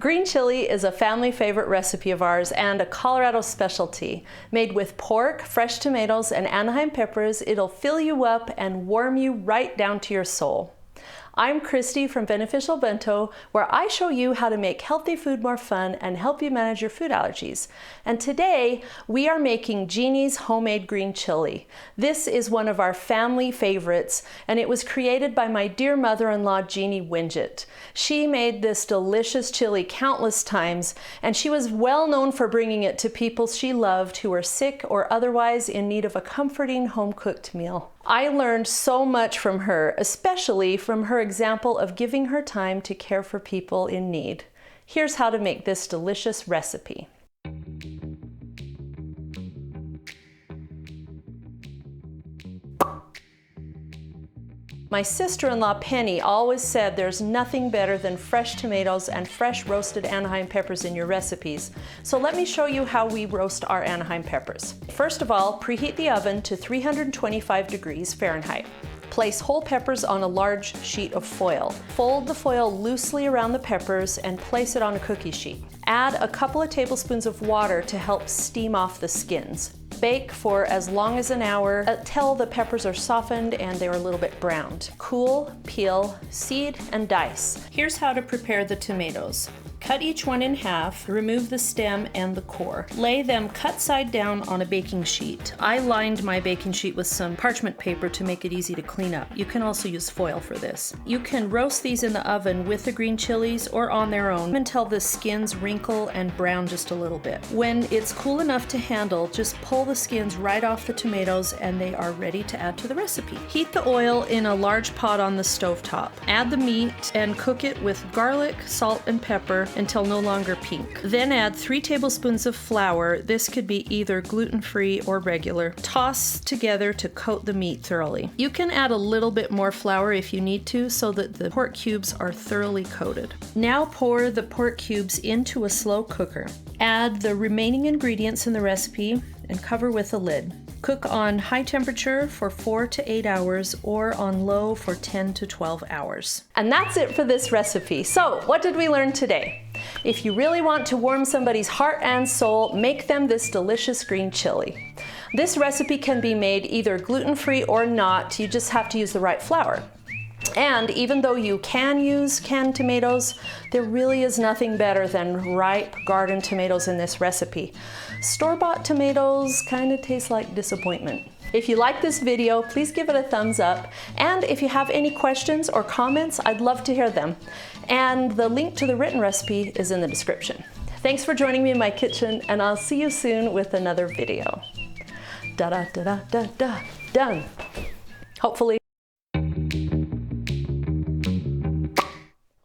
Green chili is a family favorite recipe of ours and a Colorado specialty. Made with pork, fresh tomatoes, and Anaheim peppers, it'll fill you up and warm you right down to your soul. I'm Christy from Beneficial Bento, where I show you how to make healthy food more fun and help you manage your food allergies. And today, we are making Jeannie's homemade green chili. This is one of our family favorites, and it was created by my dear mother-in-law, Jeannie Winget. She made this delicious chili countless times, and she was well known for bringing it to people she loved who were sick or otherwise in need of a comforting home-cooked meal. I learned so much from her, especially from her example of giving her time to care for people in need. Here's how to make this delicious recipe. My sister-in-law Penny always said there's nothing better than fresh tomatoes and fresh roasted Anaheim peppers in your recipes. So let me show you how we roast our Anaheim peppers. First of all, preheat the oven to 325 degrees Fahrenheit. Place whole peppers on a large sheet of foil. Fold the foil loosely around the peppers and place it on a cookie sheet. Add a couple of tablespoons of water to help steam off the skins. Bake for as long as an hour until the peppers are softened and they're a little bit browned. Cool, peel, seed, and dice. Here's how to prepare the tomatoes. Cut each one in half, remove the stem and the core. Lay them cut side down on a baking sheet. I lined my baking sheet with some parchment paper to make it easy to clean up. You can also use foil for this. You can roast these in the oven with the green chilies or on their own until the skins wrinkle and brown just a little bit. When it's cool enough to handle, just pull the skins right off the tomatoes and they are ready to add to the recipe. Heat the oil in a large pot on the stovetop. Add the meat and cook it with garlic, salt, and pepper until no longer pink. Then add 3 tablespoons of flour. This could be either gluten-free or regular. Toss together to coat the meat thoroughly. You can add a little bit more flour if you need to so that the pork cubes are thoroughly coated. Now pour the pork cubes into a slow cooker. Add the remaining ingredients in the recipe and cover with a lid. Cook on high temperature for 4 to 8 hours or on low for 10 to 12 hours. And that's it for this recipe. So, what did we learn today? If you really want to warm somebody's heart and soul, make them this delicious green chili. This recipe can be made either gluten-free or not, you just have to use the right flour. And even though you can use canned tomatoes, there really is nothing better than ripe garden tomatoes in this recipe. Store-bought tomatoes kind of taste like disappointment. If you like this video, please give it a thumbs up. And if you have any questions or comments, I'd love to hear them. And the link to the written recipe is in the description. Thanks for joining me in my kitchen, and I'll see you soon with another video. Da-da-da-da-da-da. Done. Hopefully.